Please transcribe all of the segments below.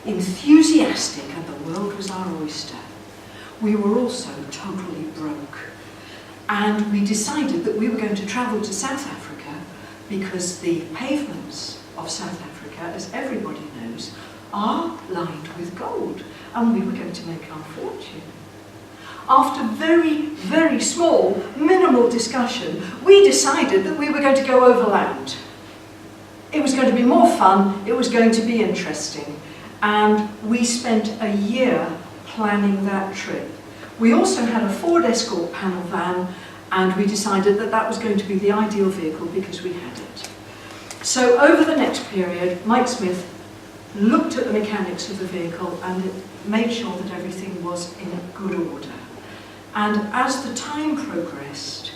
enthusiastic, and the world was our oyster. We were also totally broke. And we decided that we were going to travel to South Africa because the pavements of South Africa, as everybody knows, are lined with gold, and we were going to make our fortune. After very, very small, minimal discussion, we decided that we were going to go overland. It was going to be more fun, it was going to be interesting, and we spent a year planning that trip. We also had a Ford Escort panel van, and we decided that that was going to be the ideal vehicle because we had it. So over the next period, Mike Smith looked at the mechanics of the vehicle and made sure that everything was in good order. And as the time progressed,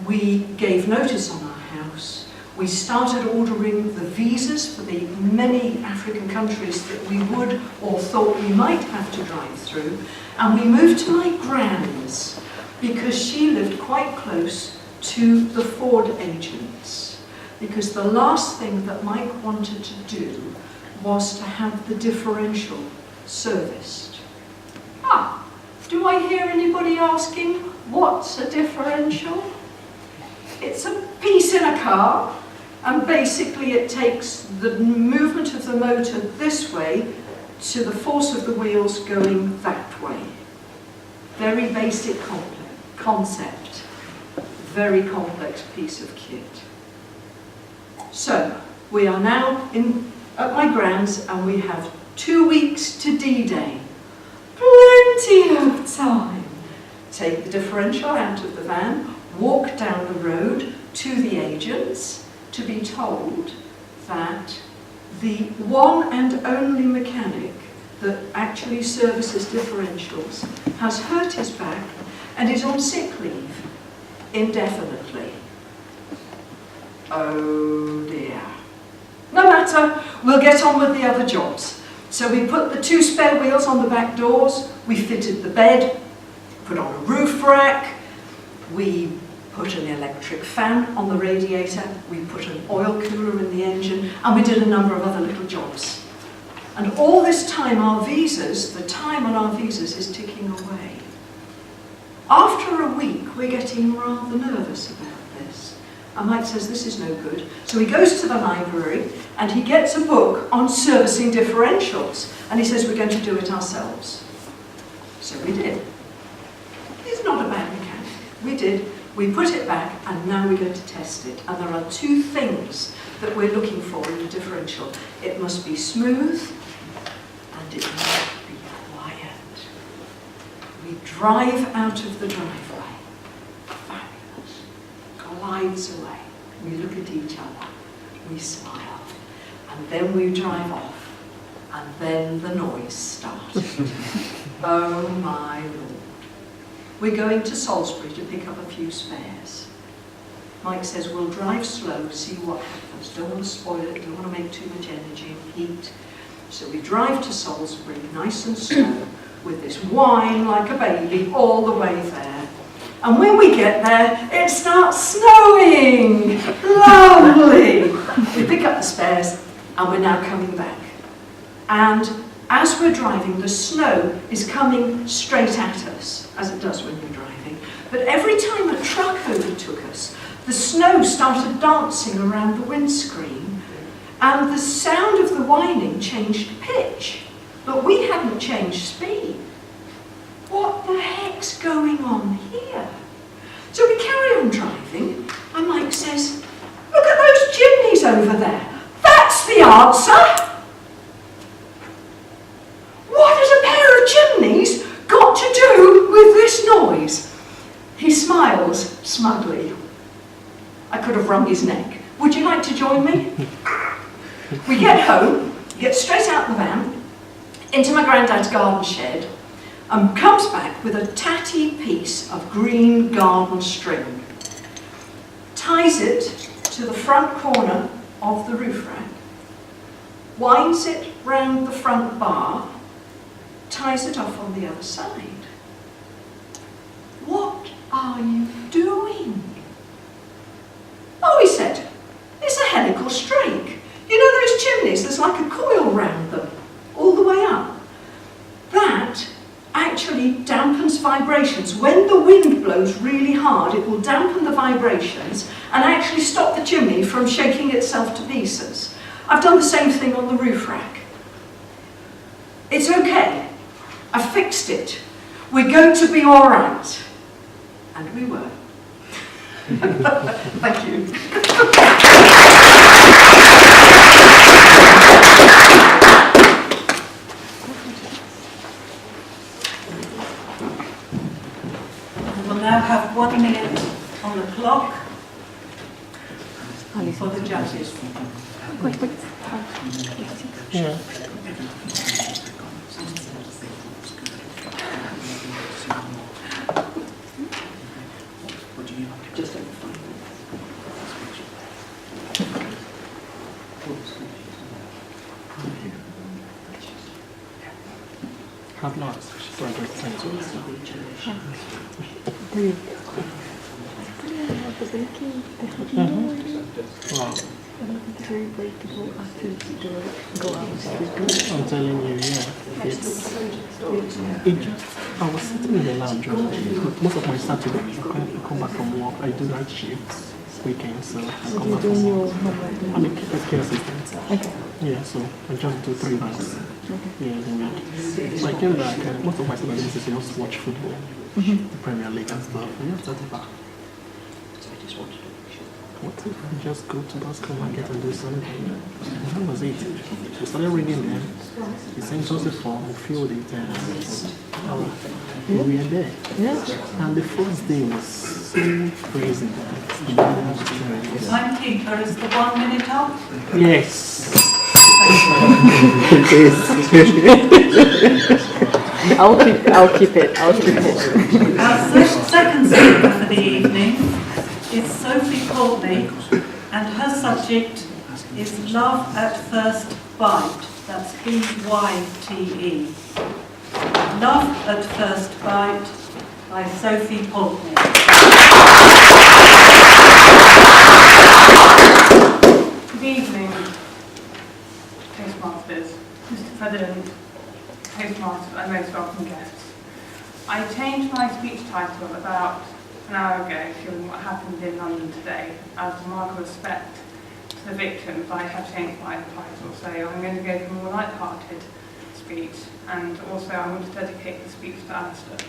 we gave notice on our house. We started ordering the visas for the many African countries that we would or thought we might have to drive through. And we moved to my grand's because she lived quite close to the Ford agents. Because the last thing that Mike wanted to do was to have the differential serviced. Do I hear anybody asking, what's a differential? It's a piece in a car, and basically it takes the movement of the motor this way to the force of the wheels going that way. Very basic concept, very complex piece of kit. So, we are now at my grand's, and we have 2 weeks to D-Day. Plenty of time. Take the differential out of the van, walk down the road to the agents to be told that the one and only mechanic that actually services differentials has hurt his back and is on sick leave indefinitely. Oh dear. No matter, we'll get on with the other jobs. So we put the 2 spare wheels on the back doors, we fitted the bed, put on a roof rack, we put an electric fan on the radiator, we put an oil cooler in the engine, and we did a number of other little jobs. And all this time our visas, the time on our visas is ticking away. After a week we're getting rather nervous about this. And Mike says, this is no good. So he goes to the library and he gets a book on servicing differentials. And he says, we're going to do it ourselves. So we did. He's not a bad mechanic. We did. We put it back and now we're going to test it. And there are 2 things that we're looking for in a differential. It must be smooth and it must be quiet. We drive out of the driveway. Glides away. We look at each other, we smile, and then we drive off, and then the noise started. Oh my Lord. We're going to Salisbury to pick up a few spares. Mike says, we'll drive slow, see what happens. Don't want to spoil it, don't want to make too much energy and heat. So we drive to Salisbury, nice and slow, with this whine like a baby all the way there. And when we get there, it starts snowing! Lovely! We pick up the spares, and we're now coming back. And as we're driving, the snow is coming straight at us, as it does when you're driving. But every time a truck overtook us, the snow started dancing around the windscreen, and the sound of the whining changed pitch, but we hadn't changed speed. What the heck's going on here? So we carry on driving, and Mike says, look at those chimneys over there. That's the answer. What has a pair of chimneys got to do with this noise? He smiles smugly. I could have wrung his neck. Would you like to join me? We get home, get straight out the van, into my granddad's garden shed, and comes back with a tatty piece of green garden string, ties it to the front corner of the roof rack, winds it round the front bar, ties it off on the other side. What are you doing? Oh, he said, it's a helical strake. You know those chimneys, there's like a coil round them, all the way vibrations. When the wind blows really hard, it will dampen the vibrations and actually stop the chimney from shaking itself to pieces. I've done the same thing on the roof rack. It's okay. I fixed it. We're going to be all right. And we were. Thank you. We'll now have 1 minute on the clock for the judges. Wait. Yeah. Just over 5 minutes. Have lots. Wow. I'm telling you, yeah. I was sitting in the lounge. Most of my Saturday, I come back from work. I do night shifts, weekends, so I come back from work. I'm a care assistant. Okay. Yeah, so I just do 3 months. Yeah, in the week. So I came back, and most of my Saturdays is just watch football, the Premier League and stuff. And just started back. So I just wanted to What if we just go to Basco Market and do something? And that was it. We started reading them. He sent us a form, we filled it, and we were there. Yeah. And the first day was so crazy that we didn't have to try it. Timekeeper, is the 1 minute up? Yes. I'll keep it. Our second speaker for the evening is Sophie Pulteney, and her subject is Love at First Bite. That's B-Y-T-E. Love at First Bite by Sophie Pulteney. Good evening, Toastmasters, Mr. President, Toastmasters and most welcome guests. I changed my speech title about an hour ago, given what happened in London today. As a mark of respect to the victims, I have changed my title, so I'm going to go for a more light-hearted speech, and also I want to dedicate the speech to Alistair.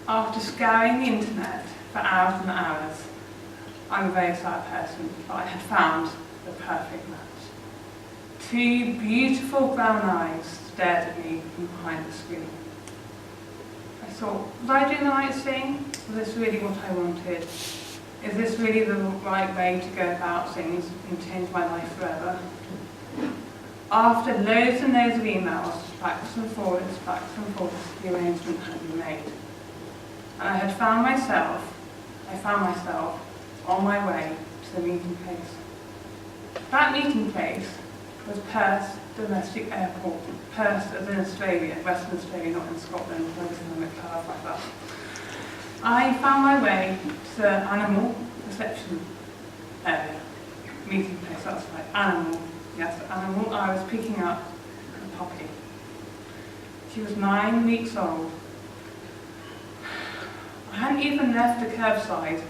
After scouring the internet for hours and hours, I'm a very sad person, but I had found the perfect match. 2 beautiful brown eyes stared at me from behind the screen. I thought, was I doing the right thing? Was this really what I wanted? Is this really the right way to go about things and change my life forever? After loads and loads of emails, backs and forwards, the arrangement had been made. And I found myself on my way to the meeting place. That meeting place was Perth Domestic Airport. Perth as in Australia, Western Australia, not in Scotland, where there's no cars like that. I found my way to the animal reception area. Meeting place, that's right, animal. Yes, animal. I was picking up a puppy. She was 9 weeks old. I hadn't even left the curbside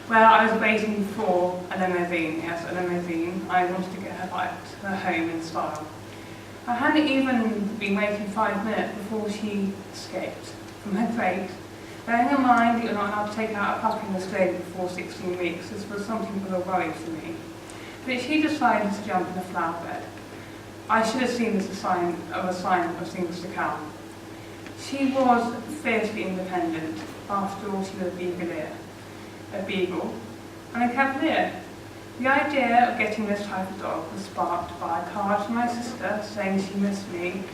where I was waiting for a limousine. Yes, a limousine. I wanted to get her back to her home in style. I hadn't even been waiting 5 minutes before she escaped from her crate. Bearing in mind that you're not allowed to take out a puppy in Australia before 16 weeks, this was something of a worry for me. But she decided to jump in a flower bed. I should have seen this as a sign of things to come. She was fiercely independent. After all, she was a beagle, and a cavalier. The idea of getting this type of dog was sparked by a card from my sister saying she missed me,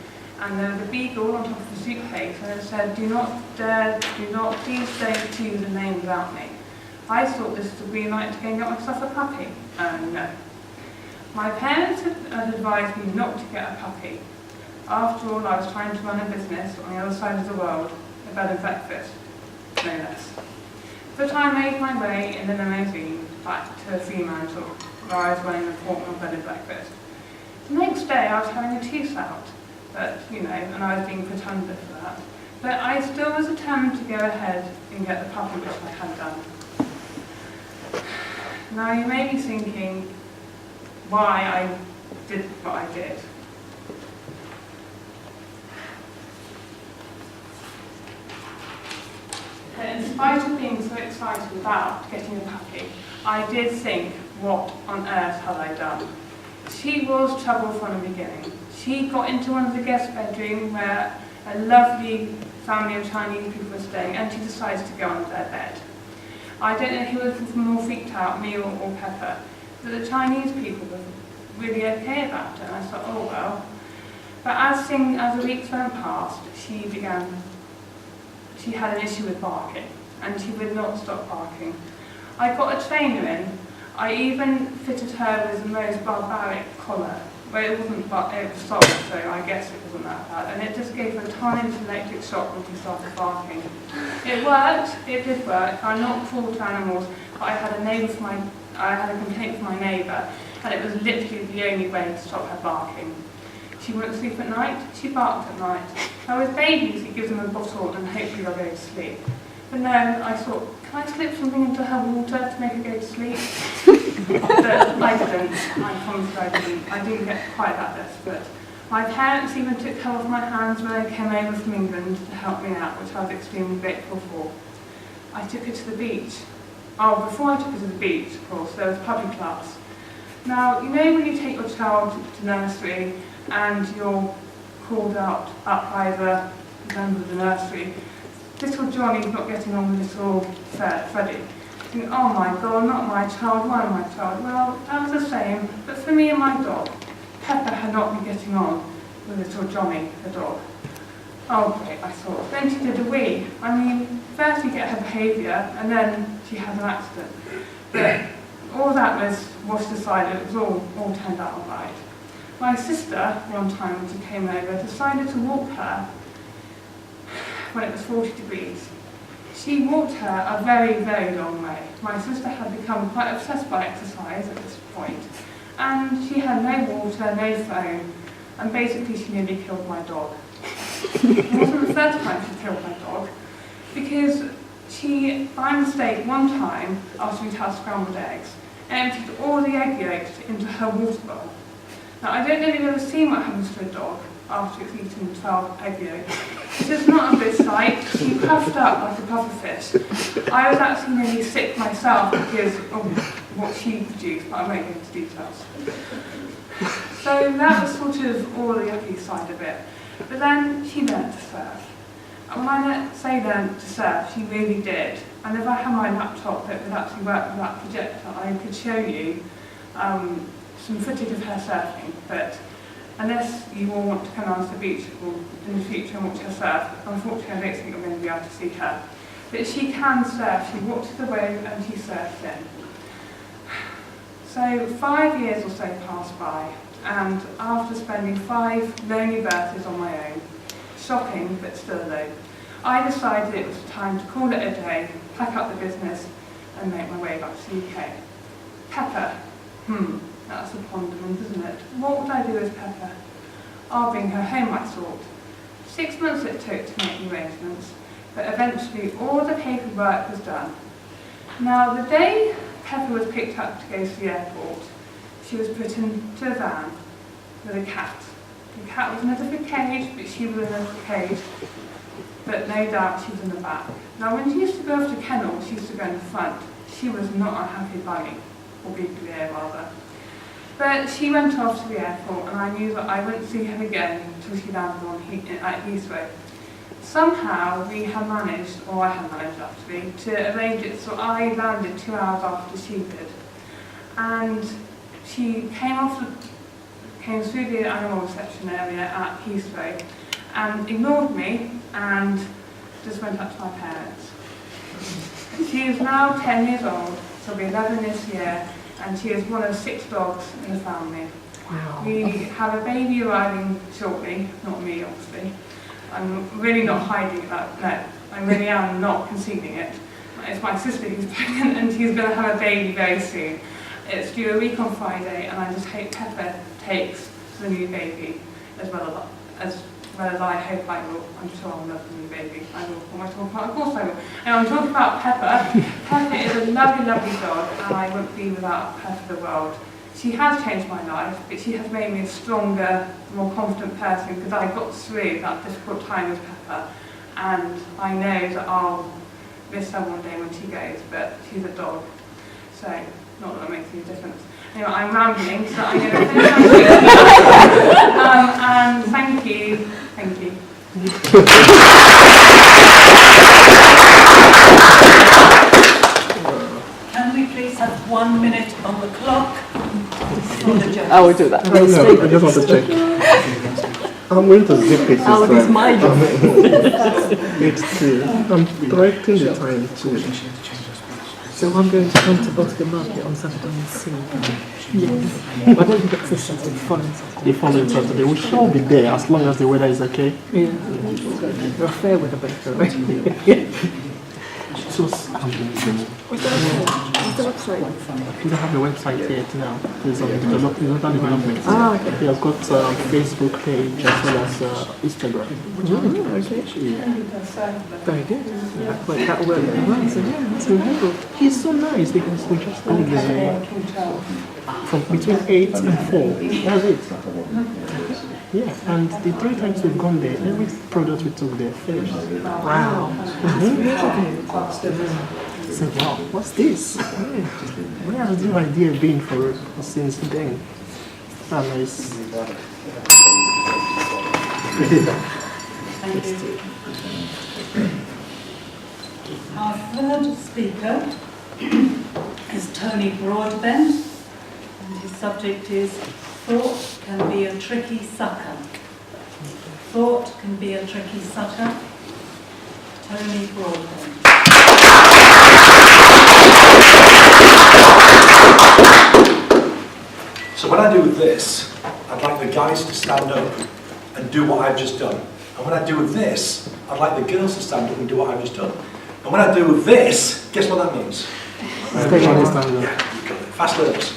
and there was a beagle on top of the suitcase, and it said, do not please don't choose a name without me. I thought this was a green light to go and get myself a puppy. No. My parents had advised me not to get a puppy. After all, I was trying to run a business on the other side of the world, a bed and breakfast, no less. But I made my way in the limousine back to Fremantle, where I was running a formal bed and breakfast. To make day I was having a tooth out, but, you know, and I was being put under for that. But I still was determined to go ahead and get the puppy, which I had done. Now you may be thinking why I did what I did. But in spite of being so excited about getting a puppy, I did think, what on earth had I done? She was trouble from the beginning. She got into one of the guest bedrooms where a lovely family of Chinese people were staying, and she decided to go on their bed. I don't know who was more freaked out, me or Pepper, but the Chinese people were really okay about it, and I thought, oh well. But as the weeks went past, she had an issue with barking, and she would not stop barking. I got a trainer in. I even fitted her with the most barbaric collar. Well, it wasn't, but it was soft, so I guess it wasn't that bad. And it just gave her a tiny electric shock when she started barking. It worked. It did work. I'm not cruel to animals, but I had a complaint from my neighbour, and it was literally the only way to stop her barking. She wouldn't sleep at night. She barked at night. Now with babies, you give them a bottle and hopefully they'll go to sleep. But no, I thought, can I slip something into her water to make her go to sleep? But I didn't. I promise I didn't. I didn't get quite that desperate. My parents even took her off my hands when I came over from England to help me out, which I was extremely grateful for. I took her to the beach. Oh, before I took her to the beach, of course, there was puppy class. Now, you know when you take your child to nursery and you're called up by the member of the nursery, little Johnny's not getting on with little Freddie. Think, oh my God, not my child, why my child? Well, that was the same, but for me and my dog, Pepper had not been getting on with little Johnny, the dog. Oh great, I thought. Then she did a wee. I mean, first you get her behaviour, and then she has an accident. But all that was decided, it was all turned out all right. My sister, one time when she came over, decided to walk her when it was 40 degrees. She walked her a very, very long way. My sister had become quite obsessed by exercise at this point, and she had no water, no phone, and basically she nearly killed my dog. It wasn't the first time she killed my dog, because she, by mistake, one time, after we'd had scrambled eggs, emptied all the egg yolks into her water bowl. Now, I don't know if you've ever seen what happens to a dog after it's eaten 12 egg yolks. It's just not a good sight. She puffed up like a pufferfish. I was actually nearly sick myself because of what she produced, but I won't go into details. So that was sort of all the yucky side of it. But then she learned to surf. And when I say learned to surf, she really did. And if I had my laptop that would actually work with that projector, I could show you some footage of her surfing. But unless you all want to come down to the beach in the future and watch her surf, unfortunately I don't think you're going to be able to see her. But she can surf. She walks to the wave and she surfs in. So 5 years or so passed by, and after spending 5 lonely birthdays on my own, shocking but still alone, I decided it was time to call it a day, pack up the business and make my way back to the UK. Pepper. That's a pondering, isn't it? What would I do with Pepper? I'll bring her home, I thought. 6 months it took to make the arrangements, but eventually all the paperwork was done. Now, the day Pepper was picked up to go to the airport, she was put into a van with a cat. The cat was in a different cage, but she was in a cage, but no doubt she was in the back. Now, when she used to go off to kennel, she used to go in the front. She was not a happy bunny, or bouvier rather. But she went off to the airport, and I knew that I wouldn't see her again until she landed at Heathrow. Somehow we had managed, or I had managed actually, to arrange it so I landed 2 hours after she did. And she came through the animal reception area at Heathrow and ignored me and just went up to my parents. She is now 10 years old, she'll be 11 this year, and she is one of 6 dogs in the family. Wow. We have a baby arriving shortly, not me obviously. I'm really not hiding that, no, I really am not concealing it. It's my sister who's pregnant and she's going to have a baby very soon. It's due a week on Friday, and I just hope Pepper takes the new baby as well as I hope I will. I'm sure I'll love the new baby. I will. What am I talking about? Of course I will. And I'm talking about Pepper. Pepper is a lovely, lovely dog, and I wouldn't be without her for the world. She has changed my life, but she has made me a stronger, more confident person because I got through that difficult time with Pepper. And I know that I'll miss her one day when she goes, but she's a dog. So, not that that makes any difference. Anyway, I'm rambling, so I'm going to finish and thank you. Thank you. Can we please have 1 minute on the clock for the judges? I will do that. I just want to check. I'm going to zip it. Oh, this is my job. It's I'm directing the time too. So I'm going to come to Boston Market on Saturday and see. Yes. But I don't think it's this Saturday, following Saturday. The following Saturday, we shall be there as long as the weather is okay. Yeah. You're a fair with a baker, right? So amazing. What's the website? We don't have the website yet now. There's under development. Ah, okay. We have got Facebook page as well as Instagram. Okay. Yeah. Very good. That'll work very well. So yeah, that's wonderful. He's so nice because we just go there from between 8 and 4. That's it. Yeah, and the 3 times we've gone there, every product we took there finished. Wow. I said, wow, what's this? Where has the idea been for since then? And it's Thank you. Our third speaker is Tony Broadbent, and his subject is Thought Can Be a Tricky Sucker. Thought can be a tricky sucker. Tony Broadbent. So when I do this, I'd like the guys to stand up and do what I've just done. And when I do this, I'd like the girls to stand up and do what I've just done. And when I do this, guess what that means? stay on this time. Yeah, you got it. Fast learners.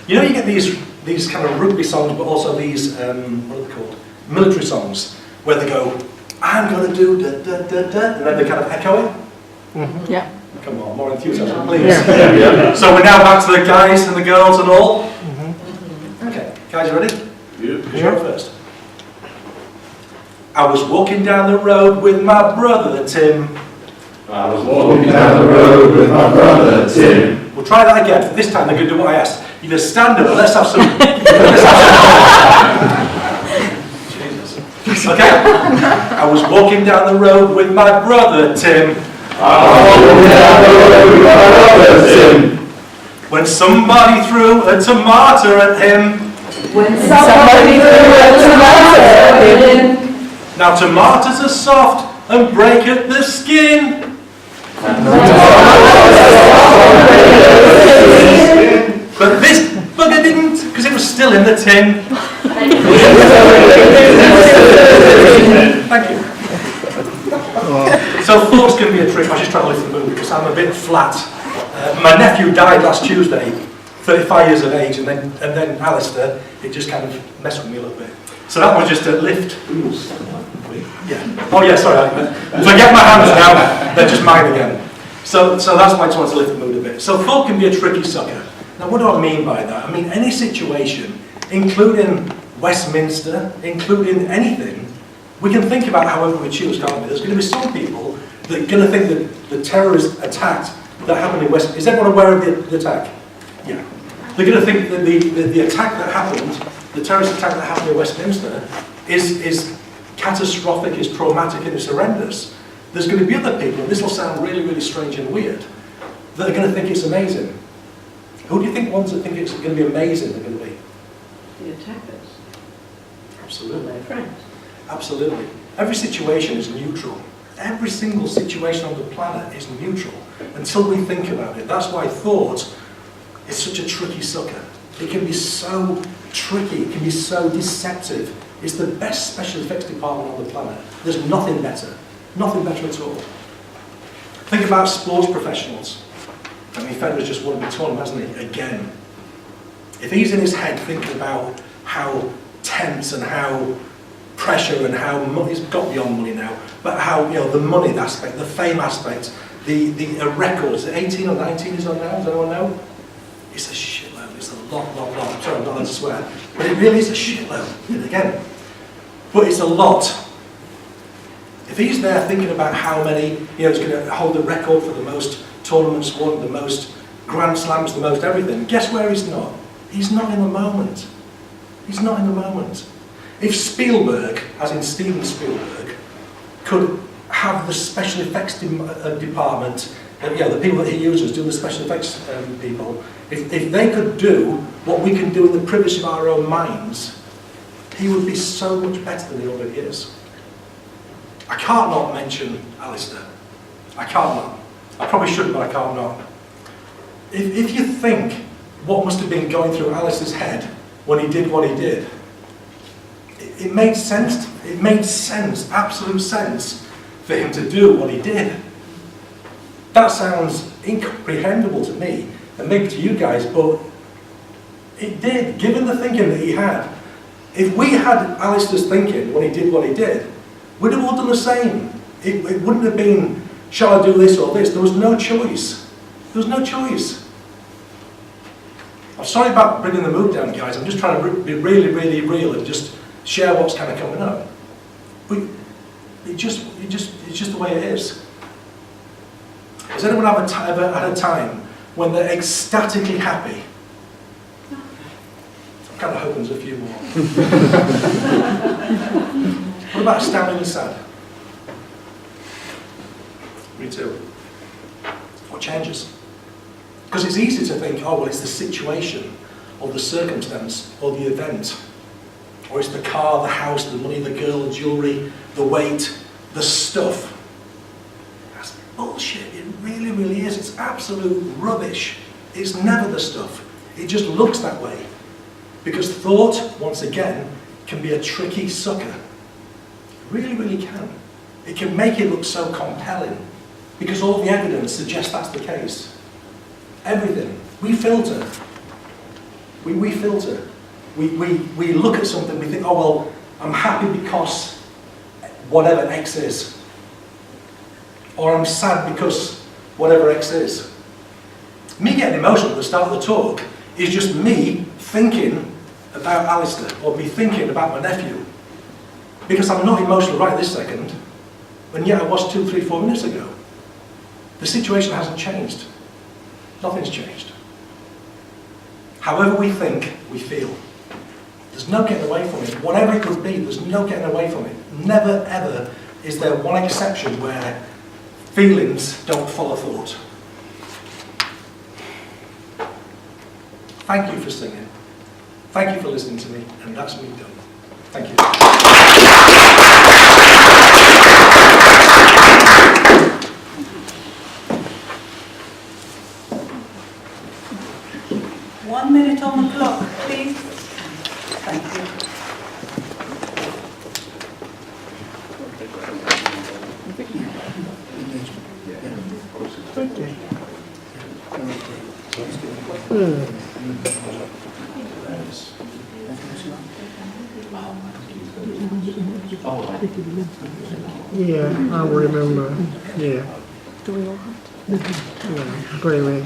You know, you get these kind of rugby songs, but also these, what are they called? Military songs, where they go, I'm going to do da da da da, and then they kind of echo it. Mm-hmm. Yeah. Come on, more enthusiasm, please. Yeah. So we're now back to the guys and the girls and all. Mm-hmm. Okay, guys, ready? Yeah. Because you're up first. I was walking down the road with my brother Tim. I was walking down the road with my brother Tim. We'll try that again. This time they're going to do what I asked. You just stand up and let's have some. Jesus. Okay. I was walking down the road with my brother Tim. I was walking down the road with my brother Tim. When somebody threw a tomato at him. When somebody threw a tomato at him. Now tomatoes are soft and break at the skin. But this bugger didn't, because it was still in the tin. Thank you. So thoughts can be a trick. I was just trying to lift the mood because I'm a bit flat. My nephew died last Tuesday, 35 years of age, and then Alistair, it just kind of messed with me a little bit. So that was just a lift. Yeah. Oh yeah, sorry. Forget my hands now. They're just mine again. So that's why I just want to lift the mood a bit. So thought can be a tricky sucker. Now what do I mean by that? I mean any situation, including Westminster, including anything, we can think about however we choose, can't we? There's going to be some people that are going to think that the terrorist attack that happened in Westminster, is everyone aware of the attack? Yeah. They're going to think that the attack that happened, the terrorist attack that happened in Westminster, is catastrophic, is traumatic, and is horrendous. There's going to be other people, and this will sound really, really strange and weird, that are going to think it's amazing. Who do you think ones that think it's going to be amazing are going to be? The attackers. Absolutely. Their friends. Absolutely. Every situation is neutral. Every single situation on the planet is neutral until we think about it. That's why thought is such a tricky sucker. It can be so tricky, it can be so deceptive. It's the best special effects department on the planet. There's nothing better. Nothing better at all. Think about sports professionals. I mean, Federer's just won the tournament, hasn't he? Again. If he's in his head thinking about how tense and how pressure and how money, it's got beyond money now, but how, you know, the money aspect, the fame aspect, the records, 18 or 19 is on now, does anyone know? It's a shitload, it's a lot. I'm sorry, I'm not allowed to swear, but it really is a shitload, and again, but it's a lot. If he's there thinking about how many, you know, he's going to hold the record for the most tournaments won, the most Grand Slams, the most everything, guess where he's not? He's not in the moment. He's not in the moment. If Spielberg, as in Steven Spielberg, could have the special effects department, you know, the people that he uses, do the special effects people, if they could do what we can do in the privacy of our own minds, he would be so much better than he already is. I can't not mention Alistair. I can't not. I probably should, but I can't not. If you think what must have been going through Alistair's head when he did what he did, it made sense. It made sense, absolute sense, for him to do what he did. That sounds incomprehensible to me, and maybe to you guys, but it did, given the thinking that he had. If we had Alistair's thinking when he did what he did, we'd have all done the same. It wouldn't have been, shall I do this or this? There was no choice. There was no choice. I'm sorry about bringing the mood down, guys. I'm just trying to be really, really real and just share what's kind of coming up. But it's just the way it is. Has anyone ever had a time when they're ecstatically happy? I'm kind of hoping there's a few more. What about astoundingly sad? Me too. What changes? Because it's easy to think, oh, well, it's the situation, or the circumstance, or the event, or it's the car, the house, the money, the girl, the jewellery, the weight, the stuff. That's bullshit. It really, really is. It's absolute rubbish. It's never the stuff. It just looks that way. Because thought, once again, can be a tricky sucker. It really, really can. It can make it look so compelling, because all the evidence suggests that's the case. Everything. We filter. We filter. We look at something, we think, oh, well, I'm happy because whatever X is. Or I'm sad because whatever X is. Me getting emotional at the start of the talk is just me thinking about Alistair, or me thinking about my nephew. Because I'm not emotional right this second, and yet I was 2, 3, 4 minutes ago. The situation hasn't changed. Nothing's changed. However we think, we feel. There's no getting away from it. Whatever it could be, there's no getting away from it. Never, ever is there one exception where feelings don't follow thought. Thank you for singing. Thank you for listening to me, and that's me done. Thank you. 1 minute on the clock, please. Thank you. Yeah, I will remember. Yeah. Do we all have to? Yeah, great way.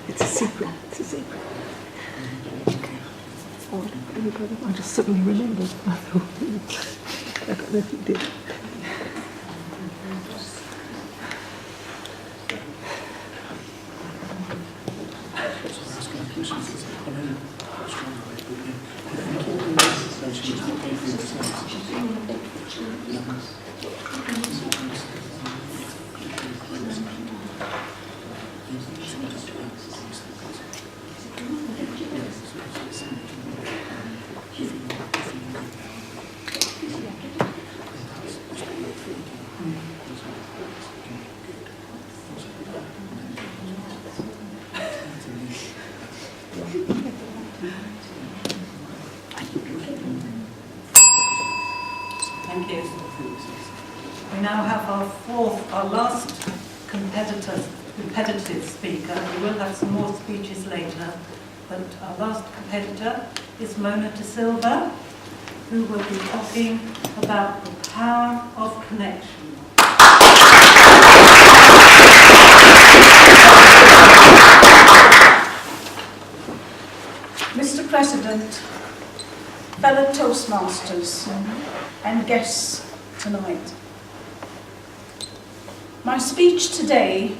It's a secret. It's a secret. Oh, I just suddenly remembered. I thought, I don't know if you did. Thank you. We now have our last competitor competitive speaker. We will have some more speeches later, but our last competitor is Mona De Silva, who will be talking about the power of connection. Mr. President, fellow Toastmasters and guests tonight, my speech today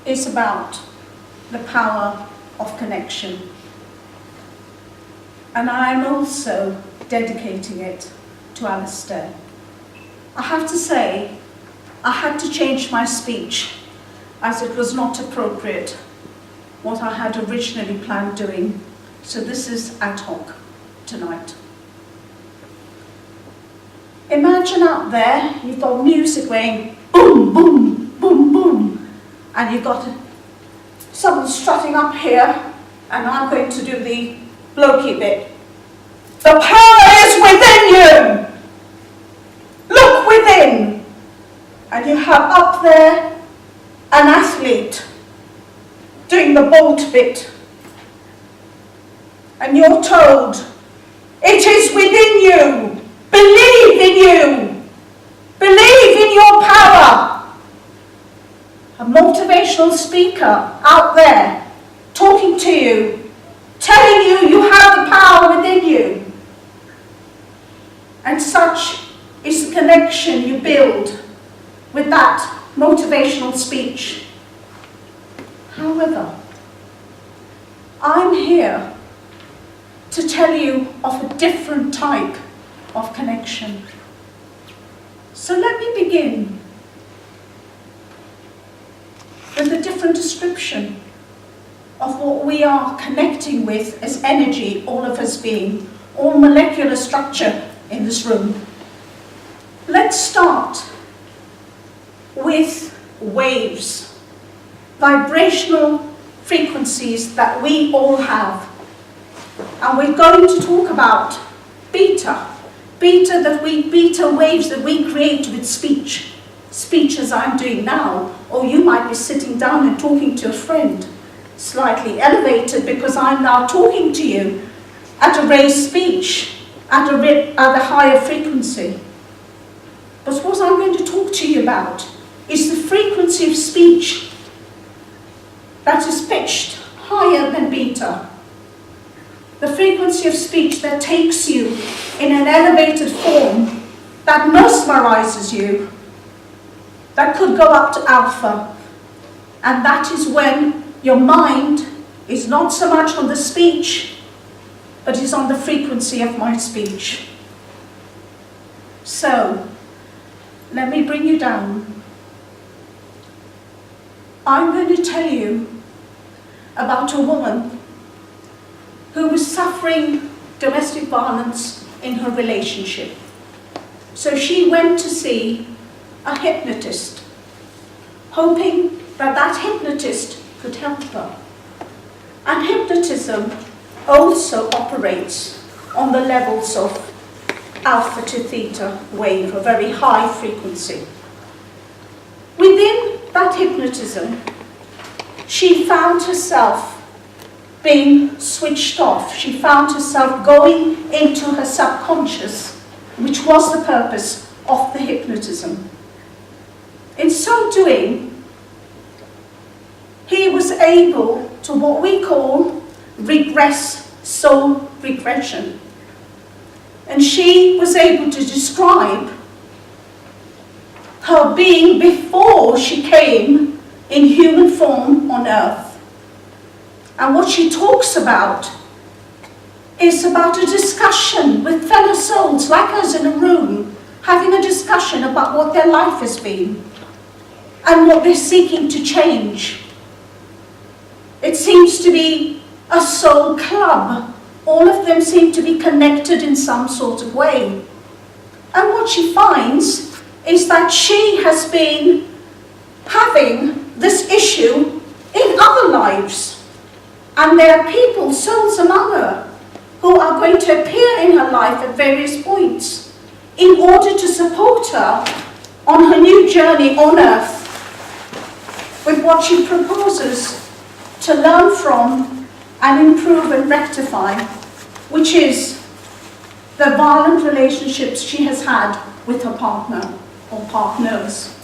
is about the power of connection, and I am also dedicating it to Alistair. I have to say, I had to change my speech as it was not appropriate what I had originally planned doing, so this is ad hoc tonight. Imagine out there, you've got music going boom, boom, boom, boom, and you've got someone strutting up here, and I'm going to do the blokey bit. The power is within you! Look within! And you have up there an athlete doing the bolt bit. And you're told, it is within you! Believe in you! Believe in your power! A motivational speaker out there talking to you, telling you you have the power within you. And such is the connection you build with that motivational speech. However, I'm here to tell you of a different type of connection. So let me begin with a different description of what we are connecting with as energy, all of us being, all molecular structure in this room. Let's start with waves, vibrational frequencies that we all have. And we're going to talk about beta waves that we create with speech as I'm doing now, or you might be sitting down and talking to a friend, slightly elevated because I'm now talking to you at a raised speech, at a higher frequency. But what I'm going to talk to you about is the frequency of speech that is pitched higher than beta. The frequency of speech that takes you in an elevated form, that mesmerizes you, that could go up to alpha. And that is when your mind is not so much on the speech, but is on the frequency of my speech. So, let me bring you down. I'm going to tell you about a woman who was suffering domestic violence in her relationship. So she went to see a hypnotist, hoping that that hypnotist could help her. And hypnotism also operates on the levels of alpha to theta wave, a very high frequency. Within that hypnotism, she found herself being switched off. She found herself going into her subconscious, which was the purpose of the hypnotism. In so doing, he was able to what we call regress soul regression. And she was able to describe her being before she came in human form on earth. And what she talks about is about a discussion with fellow souls like us in a room, having a discussion about what their life has been and what they're seeking to change. It seems to be a soul club. All of them seem to be connected in some sort of way. And what she finds is that she has been having this issue in other lives. And there are people, souls among her, who are going to appear in her life at various points in order to support her on her new journey on earth with what she proposes to learn from and improve and rectify, which is the violent relationships she has had with her partner or partners.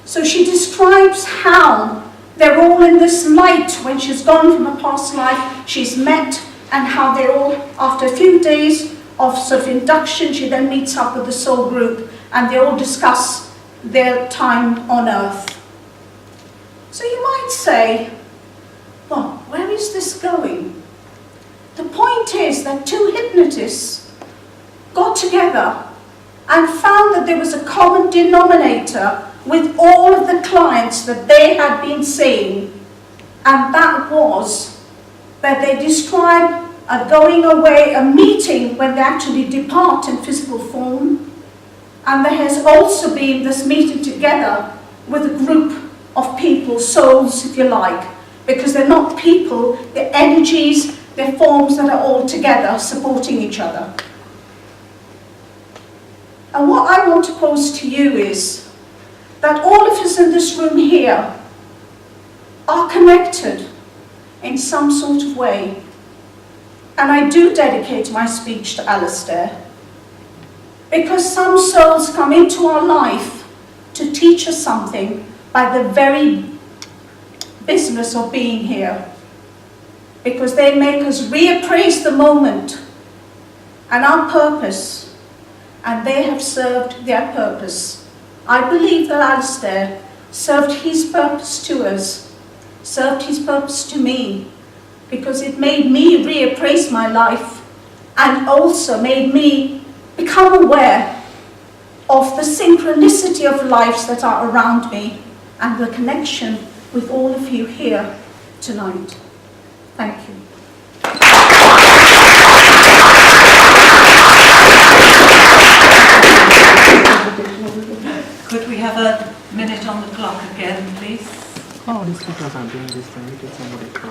So she describes how they're all in this light when she's gone from a past life she's met, and how they're all, after a few days of sort of induction, she then meets up with the soul group and they all discuss their time on earth. So you might say, well, where is this going? The point is that two hypnotists got together and found that there was a common denominator with all of the clients that they had been seeing, and that was that they describe a going away, a meeting when they actually depart in physical form, and there has also been this meeting together with a group of people, souls if you like, because they're not people, they're energies, they're forms that are all together supporting each other. And what I want to pose to you is that all of us in this room here are connected in some sort of way. And I do dedicate my speech to Alistair, because some souls come into our life to teach us something by the very business of being here, because they make us reappraise the moment and our purpose, and they have served their purpose. I believe that Alistair served his purpose to us, served his purpose to me, because it made me reappraise my life and also made me become aware of the synchronicity of lives that are around me and the connection with all of you here tonight. Thank you. Could we have a minute on the clock again, please? Oh, these speakers are doing this thing. Get somebody try.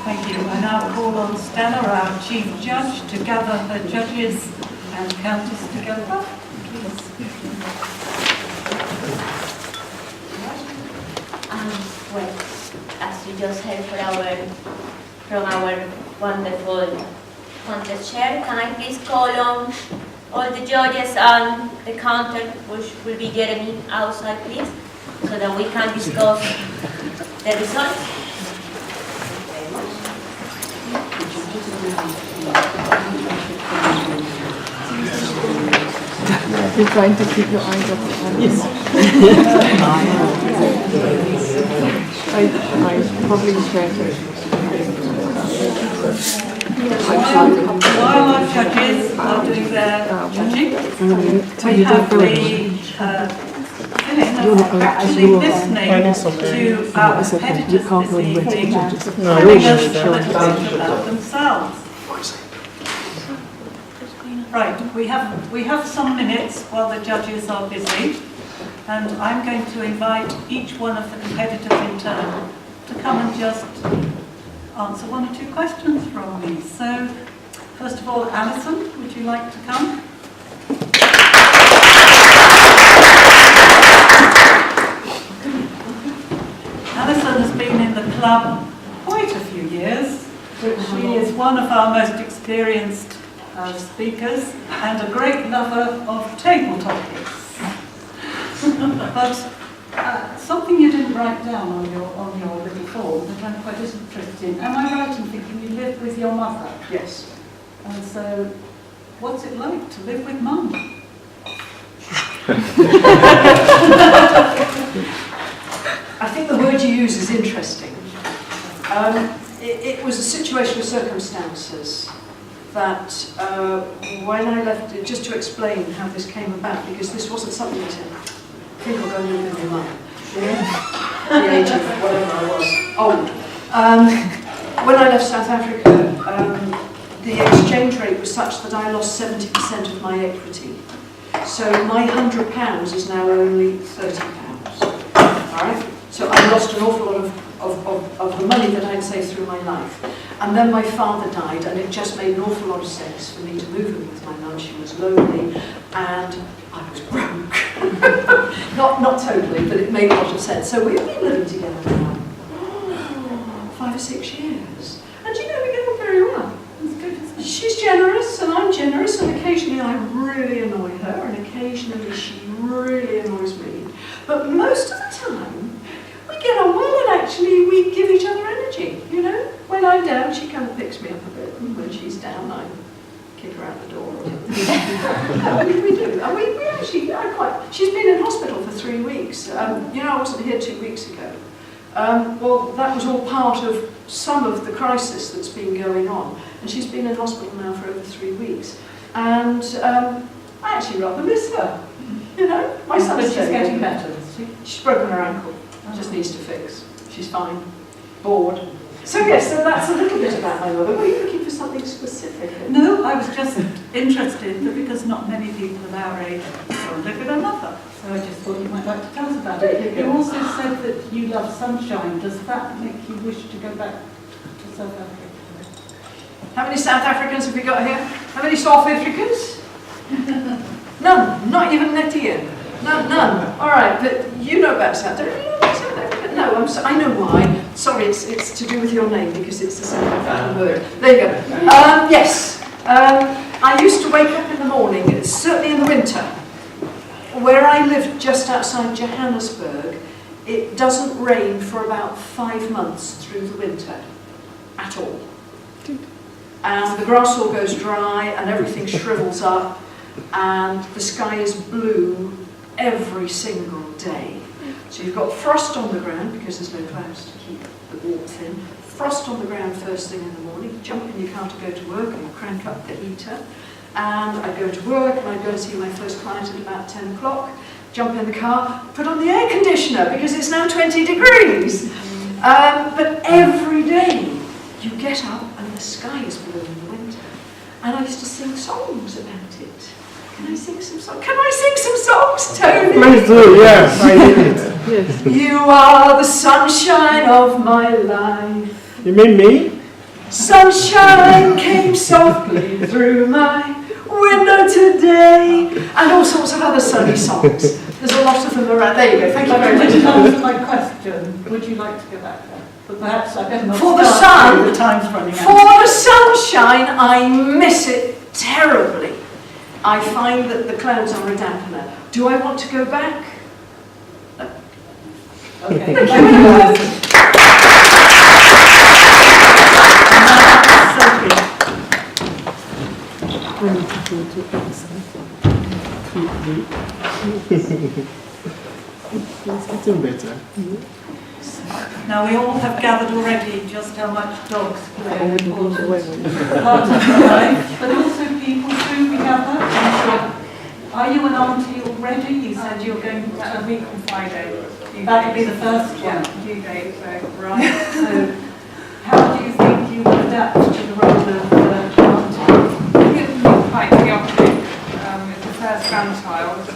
Thank you. I now call on Stella, our Chief Judge, to gather her judges and count us together. Please. Well, as you just heard from our wonderful contest chair, can I please call on all the judges and the counter, which will be Jeremy, outside, please, so that we can discuss the results. You're trying to keep your eyes off the camera. Yes. I probably try to. While our judges are doing their judging, we have the feeling of actually listening to our competitors this evening telling us a little bit about themselves. Right, we have some minutes while the judges are busy, and I'm going to invite each one of the competitors in turn to come and just answer one or two questions from me. So, first of all, Alison, would you like to come? Alison has been in the club quite a few years. She is one of our most experienced speakers and a great lover of table topics. But Something you didn't write down on your little form that I'm quite interested in. Am I right in thinking you live with your mother? Yes. And so, what's it like to live with Mum? I think the word you use is interesting. It was a situation of circumstances that when I left, just to explain how this came about, because this wasn't something that I think I'll go and live with your mum. The age of whatever I was, old. When I left South Africa, the exchange rate was such that I lost 70% of my equity. So my £100 is now only £30. Alright? So I lost an awful lot of the money that I'd saved through my life. And then my father died, and it just made an awful lot of sense for me to move in with my mum. She was lonely, and I was broke. not totally, but it made a lot of sense. So we've been living together now 5 or 6 years. And you know, we get on very well. She's generous, and I'm generous, and occasionally I really annoy her, and occasionally she really annoys me. But most of the time, we get on well, and actually we give each other energy, you know? When I'm down, she kind of picks me up a bit, and when she's down, I kick her out the door. No, we do. And we actually, she's been in hospital for 3 weeks. You know, I wasn't here 2 weeks ago. Well, that was all part of some of the crisis that's been going on. And she's been in hospital now for over 3 weeks. And I actually rather miss her. You know, my son's But she's getting better, is she? She's broken her ankle. Just needs to fix. She's fine. Bored. So yes, so that's a little bit about my mother. Were you looking for something specific? No, I was just interested that because not many people of our age live with a mother. So I just thought you might like to tell us about it. You also said that you love sunshine. Does that make you wish to go back to South Africa? How many South Africans have we got here? How many South Africans? None. Not even Netian. None. All right, but you know about South Africa. You know about South Africa? No, I know why. Sorry, it's to do with your name because it's a South African word. There you go. Yes. I used to wake up in the morning, certainly in the winter. Where I lived just outside Johannesburg, it doesn't rain for about 5 months through the winter at all. And the grass all goes dry and everything shrivels up and the sky is blue every single day. So you've got frost on the ground because there's no clouds to keep the warmth in. Frost on the ground first thing in the morning, jump in your car to go to work and crank up the heater. And I'd go to work and I'd go and see my first client at about 10 o'clock, jump in the car, put on the air conditioner because it's now 20 degrees. But every day you get up and the sky is blue in the winter. And I used to sing songs about it. Can I sing some songs? Can I sing some songs, Tony? Please do, yes, I need it. Yes. You are the sunshine of my life. You mean me? Sunshine came softly through my window today. And all sorts of other sunny songs. There's a lot of them around. There you go. Thank you very much. To answer my question, would you like to go back there? But perhaps I better not For the start sun, the time's running out. for the sunshine, I miss it terribly. I find that the clouds are a dampener. Do I want to go back? No. Okay. Thank you very much. Sophie. I need to go to exercise. It's getting better. Now we all have gathered already just how much dogs play an important part of life, but also people too we gather. Are you an auntie already? You said you're going A to... week on Friday. That would be the first one. Yeah, due date, so. Right, so how do you think you would adapt to the role of auntie? I think it's quite chaotic. It's the first grandchild, so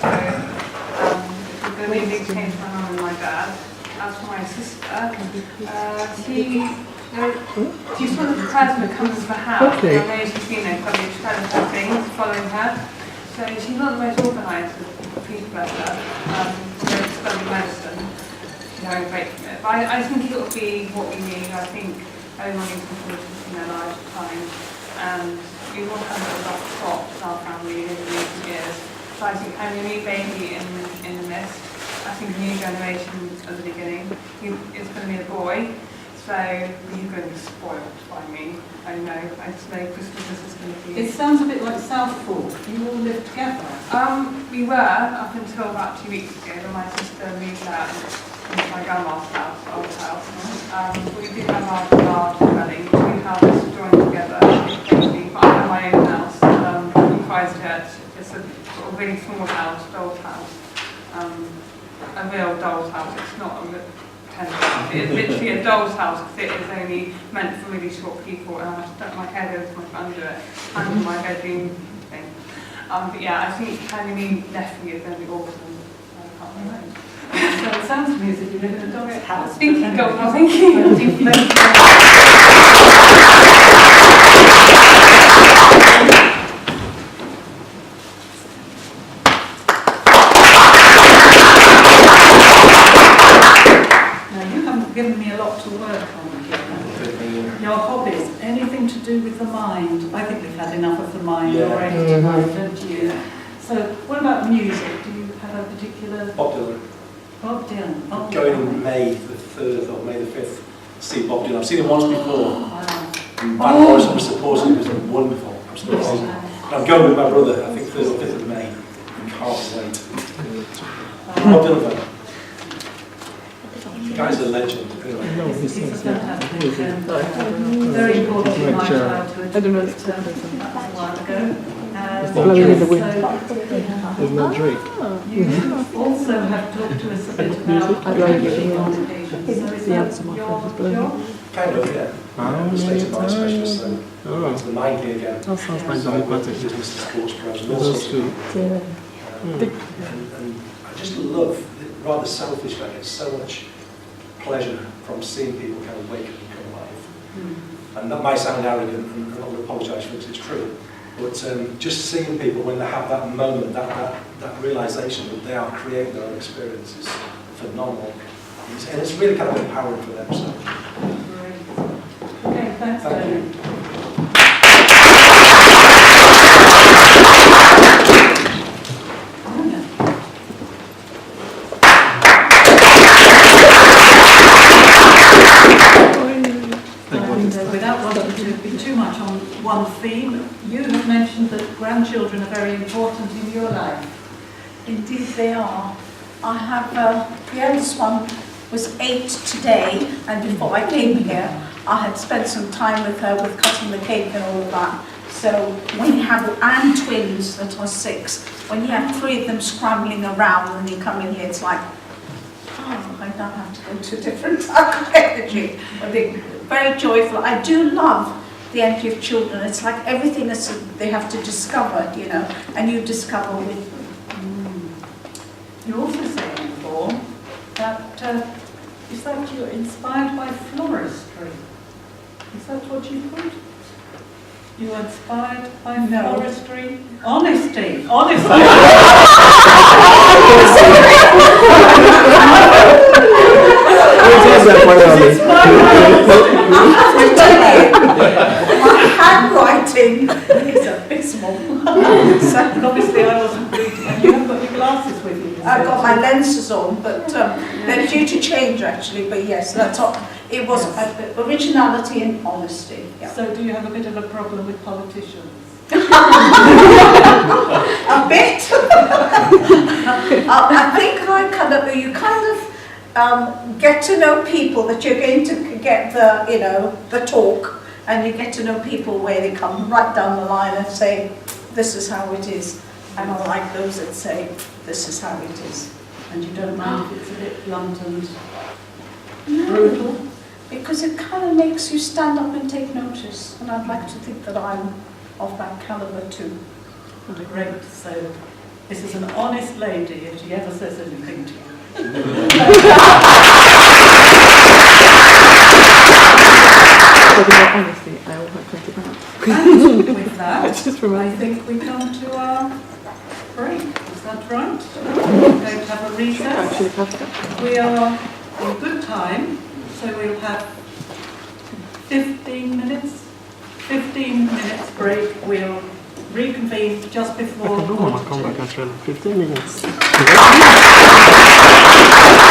it's going to be a big change for my mum and my dad. As for my sister, she's sort of the person that comes to the house. Okay. I know she's seen her probably kind of her things following her. So she's not the most organised of people, bless her. She's studying medicine. She's having a break from it. But I think it will be what we need. I think everyone needs important in their lives at times. And we've all had a lot of stops in our family over recent years. So I think having a new baby in the midst I think, a new generation at the beginning. It's going to be a boy, so he's going to be spoiled by me. I know. I just know Christmas is going to be... It sounds a bit like Southport. You all live together. We were up until about 2 weeks ago when my sister moved out into my grandma's house, old house. We did have our dwelling. Two houses joined together, basically. But I have my own house in Christchurch. It's a sort of really small house, doll's house. A real doll's house. It's not a pretend house. It's literally a doll's house because it is only meant for really short people, and I stuck my head over under it, under my bedroom thing. But yeah, I think having a new nephew is going to be awesome. I can't remember. So it sounds to me as if you live in a dog's house. Thank you, God. Well, thank you. Now, you haven't given me a lot to work on here. Your hobbies, anything to do with the mind. I think we've had enough of the mind already tonight, don't you? So, what about music? Do you have a particular... Bob Dylan. Bob Dylan. Oh, Going in May the 3rd or May the 5th to see Bob Dylan. I've seen him once before. Wow. And Van Morrison was supporting him. It was wonderful. Absolutely. And I'm going with my brother, I think 3rd or 5th of May. I can't wait. Bob Dylan fan. The guy's a legend. Anyway. It's a fantastic, very important in my childhood. I don't know. That was a while ago. Blowing in the wind. There's no Drake. You also have talked to us a bit about packaging occasions. So is The that answer mark your is blowing. job? Kind of, yeah. I'm a state of mind specialist, so Oh, back to the 90 again. that sounds like So I the work with advantage. business and sports programs and all That's sorts of true. Yeah. and I just love, rather selfishly, I get so much pleasure from seeing people kind of wake up and come alive. And that might sound arrogant, and I will apologise for it, 'cause it's true. But just seeing people when they have that moment, that realisation that they are creating their own experience is phenomenal. And it's really kind of empowering for them. So. Great. Okay, thanks, Thank you. Without wanting to be too much on one theme, you have mentioned that grandchildren are very important in your life. Indeed they are. I have, the eldest one was 8 today, and before I came here, I had spent some time with her with cutting the cake and all of that. So when you have, and twins that are 6, when you have 3 of them scrambling around and you come in here, it's like, oh, I don't have to go to a different type of energy. But they're very joyful. I do love the energy of children. It's like everything that they have to discover, you know, and you discover with them. You also say on the form that, is that you're inspired by floristry? Is that what you put? You are inspired by floristry? Honesty! Honesty! My handwriting is abysmal. So Obviously I wasn't reading, and you haven't got your glasses with you. I've got my lenses on, but they're due to change actually. But yes, that's all. It was originality and honesty. Yeah. So do you have a bit of a problem with politicians? A bit. I think you kind of get to know people that you're going to get the talk, and you get to know people where they come right down the line and say, this is how it is. And I like those that say, this is how it is. And you don't mind if it's a bit blunt and brutal? Because it kind of makes you stand up and take notice. And I'd like to think that I'm of that caliber too. Great. So this is an honest lady if she ever says anything to you. Honestly, I will have £20. With that, Just I remind think we come to our break. Is that right? We're going to have a recess. Actually, have that. We are in good time, so we'll have 15 minutes. 15 minutes break. We'll reconvene just I before can do one, I'll come 2:45. back at 12. 15 minutes. Thank you.